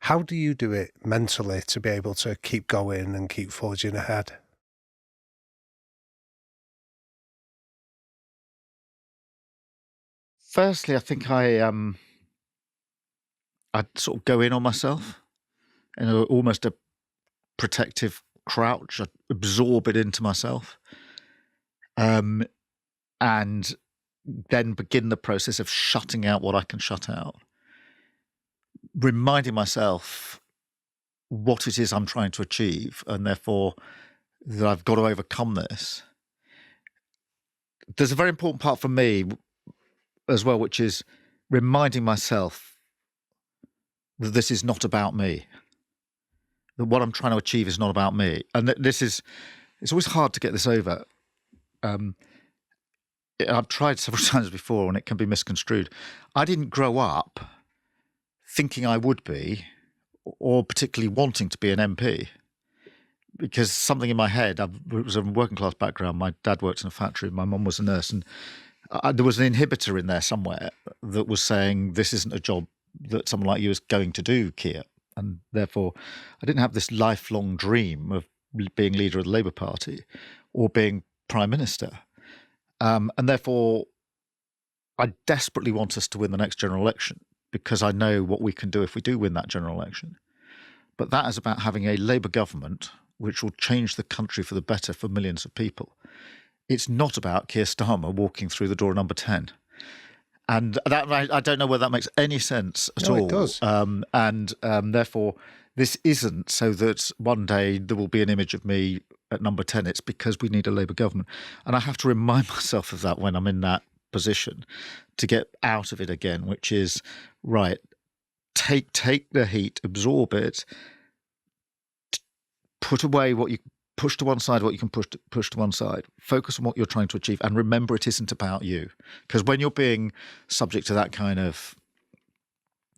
How do you do it mentally to be able to keep going and keep forging ahead? Firstly, I think I sort of go in on myself in almost a protective crouch. I absorb it into myself, and then begin the process of shutting out what I can shut out, reminding myself what it is I'm trying to achieve, and therefore that I've got to overcome this. There's a very important part for me as well, which is reminding myself that this is not about me. That what I'm trying to achieve is not about me. And it's always hard to get this over. I've tried several times before and it can be misconstrued. I didn't grow up thinking I would be, or particularly wanting to be an MP, because something in my head, it was a working class background. My dad worked in a factory, my mum was a nurse, and there was an inhibitor in there somewhere that was saying, this isn't a job that someone like you is going to do, Keir. And therefore, I didn't have this lifelong dream of being leader of the Labour Party or being Prime Minister. And therefore, I desperately want us to win the next general election because I know what we can do if we do win that general election. But that is about having a Labour government which will change the country for the better for millions of people. It's not about Keir Starmer walking through the door at number 10. And that, I don't know whether that makes any sense at all. No, it does. And therefore, this isn't so that one day there will be an image of me at number 10. It's because we need a Labour government. And I have to remind myself of that when I'm in that position to get out of it again, which is, right, take the heat, absorb it, put away what you push to one side, what you can push to one side, focus on what you're trying to achieve, and remember it isn't about you. Because when you're being subject to that kind of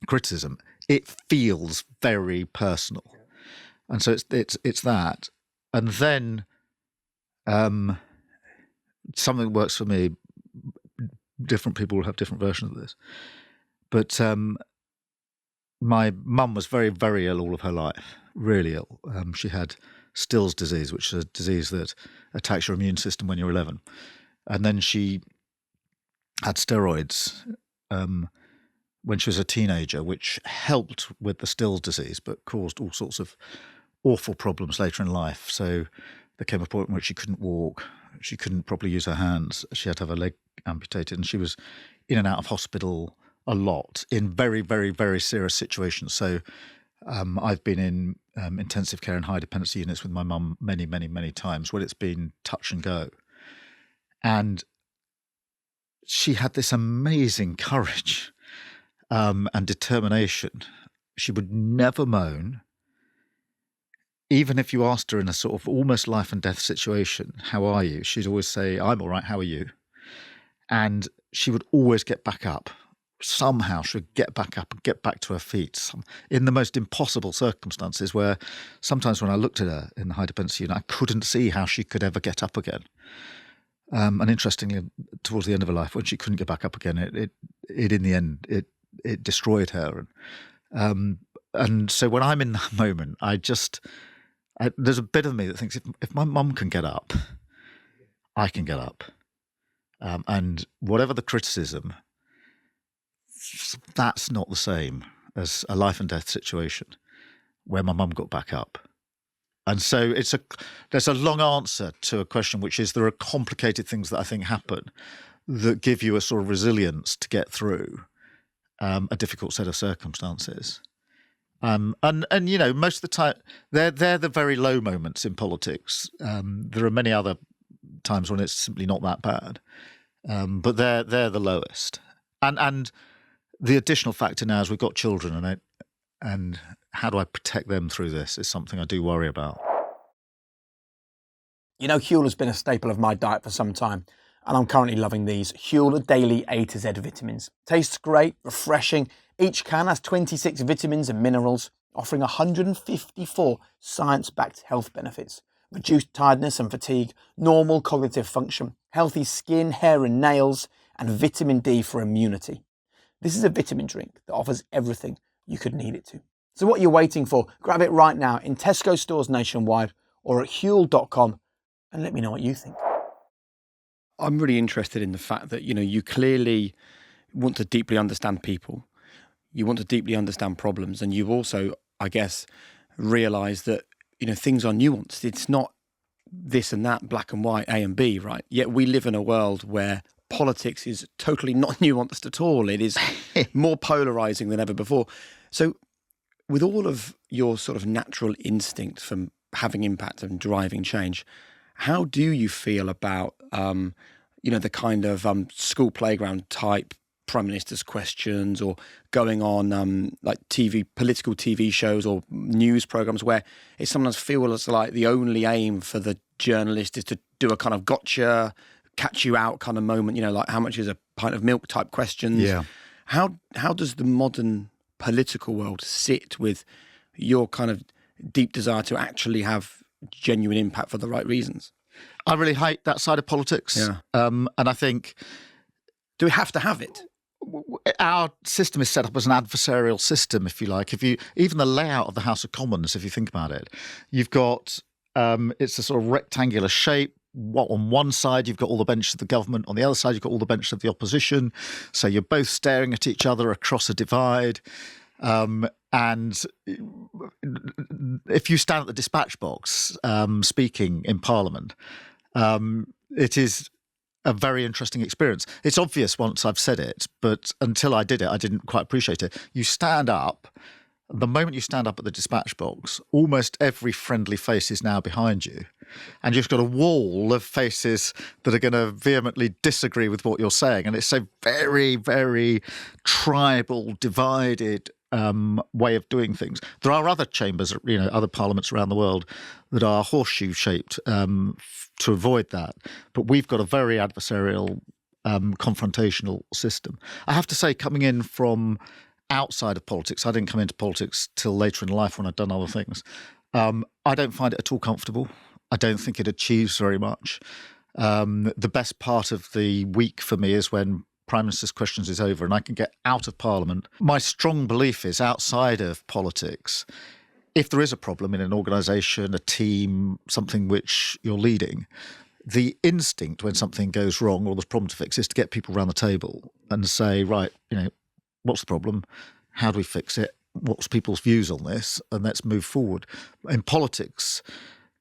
criticism, it feels very personal. And so it's that. And then something that works for me, different people will have different versions of this. But my mum was very, very ill all of her life, really ill. She had Still's disease, which is a disease that attacks your immune system when you're 11. And then she had steroids when she was a teenager, which helped with the Still's disease, but caused all sorts of awful problems later in life. So there came a point in which she couldn't walk. She couldn't properly use her hands. She had to have her leg amputated, and she was in and out of hospital a lot in very, very, very serious situations. So I've been in intensive care and high dependency units with my mum many, many, many times when it's been touch and go. And she had this amazing courage and determination. She would never moan. Even if you asked her in a sort of almost life and death situation, how are you? She'd always say, I'm all right, how are you? And she would always get back up. Somehow she would get back up and get back to her feet in the most impossible circumstances, where sometimes when I looked at her in the high dependency unit, I couldn't see how she could ever get up again. And interestingly, towards the end of her life, when she couldn't get back up again, it in the end, it destroyed her. And so when I'm in that moment, there's a bit of me that thinks if my mum can get up, I can get up. And whatever the criticism, that's not the same as a life and death situation where my mum got back up. And so there's a long answer to a question, which is there are complicated things that I think happen that give you a sort of resilience to get through a difficult set of circumstances. And you know, most of the time they're the very low moments in politics. There are many other times when it's simply not that bad, but they're the lowest. And the additional factor now is we've got children, and how do I protect them through this is something I do worry about. You know, Huel has been a staple of my diet for some time, and I'm currently loving these Huel Daily A to Z vitamins. Tastes great, refreshing. Each can has 26 vitamins and minerals, offering 154 science-backed health benefits. Reduced tiredness and fatigue, normal cognitive function, healthy skin, hair and nails, and vitamin D for immunity. This is a vitamin drink that offers everything you could need it to. So what are you waiting for? Grab it right now in Tesco stores nationwide or at Huel.com and let me know what you think. I'm really interested in the fact that, you clearly want to deeply understand people. You want to deeply understand problems. And you've also, I guess, realised that, things are nuanced. It's not this and that, black and white, A and B, right? Yet we live in a world where politics is totally not nuanced at all. It is more polarising than ever before. So with all of your sort of natural instinct from having impact and driving change, how do you feel about, the kind of school playground type Prime Minister's questions, or going on like political TV shows or news programmes where it sometimes feels like the only aim for the journalist is to do a kind of gotcha, catch you out kind of moment, like how much is a pint of milk type questions. Yeah. How does the modern political world sit with your kind of deep desire to actually have genuine impact for the right reasons? I really hate that side of politics. Yeah. And I think, do we have to have it? Our system is set up as an adversarial system, if you like. Even the layout of the House of Commons, if you think about it, you've got it's a sort of rectangular shape. On one side, you've got all the benches of the government. On the other side, you've got all the benches of the opposition. So you're both staring at each other across a divide. And if you stand at the dispatch box speaking in Parliament, it is a very interesting experience. It's obvious once I've said it, but until I did it, I didn't quite appreciate it. You stand up. The moment you stand up at the dispatch box, almost every friendly face is now behind you. And you've got a wall of faces that are going to vehemently disagree with what you're saying. And it's a very, very tribal, divided way of doing things. There are other chambers, other parliaments around the world that are horseshoe-shaped to avoid that. But we've got a very adversarial, confrontational system. I have to say, coming in from outside of politics, I didn't come into politics till later in life when I'd done other things. I don't find it at all comfortable. I don't think it achieves very much. The best part of the week for me is when Prime Minister's Questions is over and I can get out of Parliament. My strong belief is, outside of politics, if there is a problem in an organisation, a team, something which you're leading, the instinct when something goes wrong or there's a problem to fix is to get people around the table and say, right, what's the problem? How do we fix it? What's people's views on this? And let's move forward. In politics,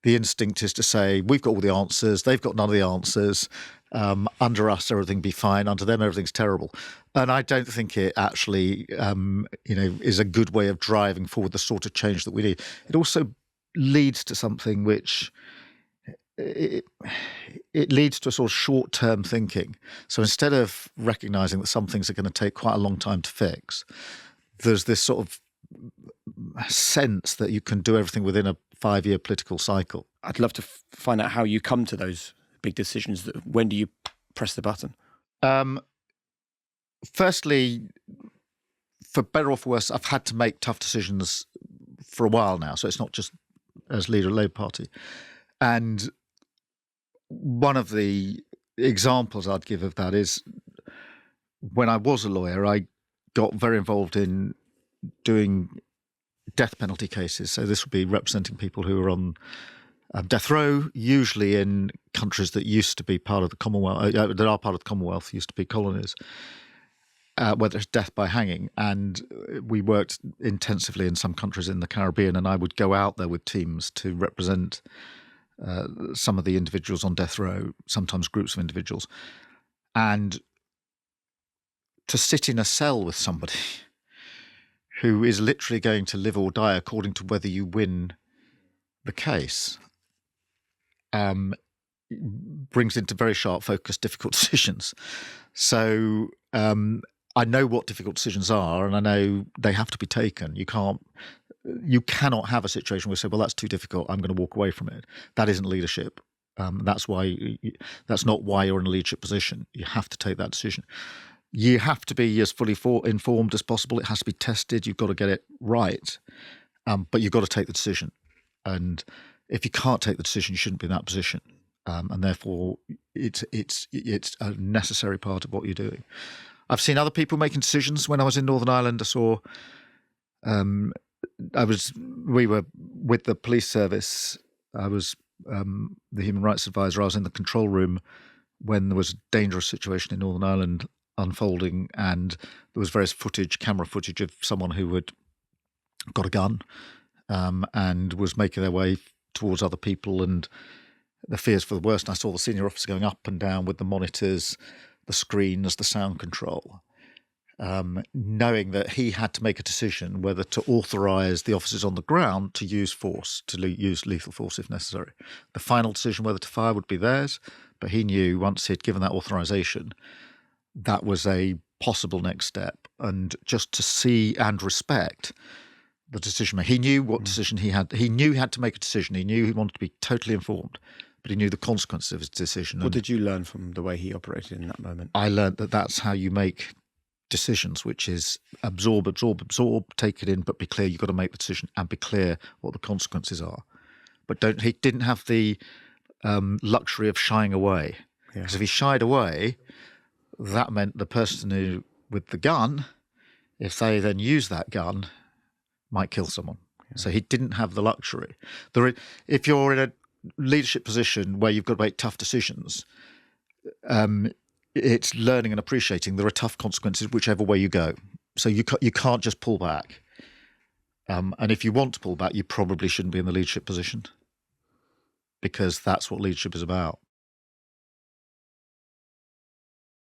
the instinct is to say, we've got all the answers, they've got none of the answers. Under us, everything be fine. Under them, everything's terrible. And I don't think it actually, is a good way of driving forward the sort of change that we need. It also leads to something which it leads to a sort of short-term thinking. So instead of recognising that some things are going to take quite a long time to fix, there's this sort of sense that you can do everything within a 5-year political cycle. I'd love to find out how you come to those big decisions. When do you press the button? Firstly, for better or for worse, I've had to make tough decisions for a while now. So it's not just as leader of the Labour Party. And one of the examples I'd give of that is when I was a lawyer, I got very involved in doing death penalty cases. So this would be representing people who are on death row, usually in countries that used to be part of the Commonwealth, that are part of the Commonwealth, used to be colonies, whether it's death by hanging. And we worked intensively in some countries in the Caribbean, and I would go out there with teams to represent some of the individuals on death row, sometimes groups of individuals, and to sit in a cell with somebody who is literally going to live or die according to whether you win the case, brings into very sharp focus difficult decisions. So I know what difficult decisions are, and I know they have to be taken. You cannot have a situation where you say, well, that's too difficult, I'm going to walk away from it. That isn't leadership. That's not why you're in a leadership position. You have to take that decision. You have to be as fully informed as possible. It has to be tested. You've got to get it right. But you've got to take the decision. And if you can't take the decision, you shouldn't be in that position. And therefore, it's a necessary part of what you're doing. I've seen other people making decisions. When I was in Northern Ireland, I saw we were with the police service. I was the human rights advisor. I was in the control room when there was a dangerous situation in Northern Ireland unfolding, and there was various camera footage of someone who had got a gun and was making their way towards other people, and the fears for the worst. And I saw the senior officer going up and down with the monitors, the screens, the sound control, knowing that he had to make a decision whether to authorise the officers on the ground to use force, use lethal force if necessary. The final decision whether to fire would be theirs, but he knew once he'd given that authorisation, that was a possible next step. And just to see and respect the decision maker. He knew what decision he had. He knew he had to make a decision. He knew he wanted to be totally informed, but he knew the consequences of his decision. What did you learn from the way he operated in that moment? I learned that that's how you make decisions, which is absorb, take it in, but be clear. You've got to make the decision and be clear what the consequences are. But he didn't have the luxury of shying away. Because if he shied away, that meant the person who with the gun, if they then use that gun, might kill someone. So he didn't have the luxury. If you're in a leadership position where you've got to make tough decisions, it's learning and appreciating there are tough consequences whichever way you go. So you can't just pull back. And if you want to pull back, you probably shouldn't be in the leadership position, because that's what leadership is about.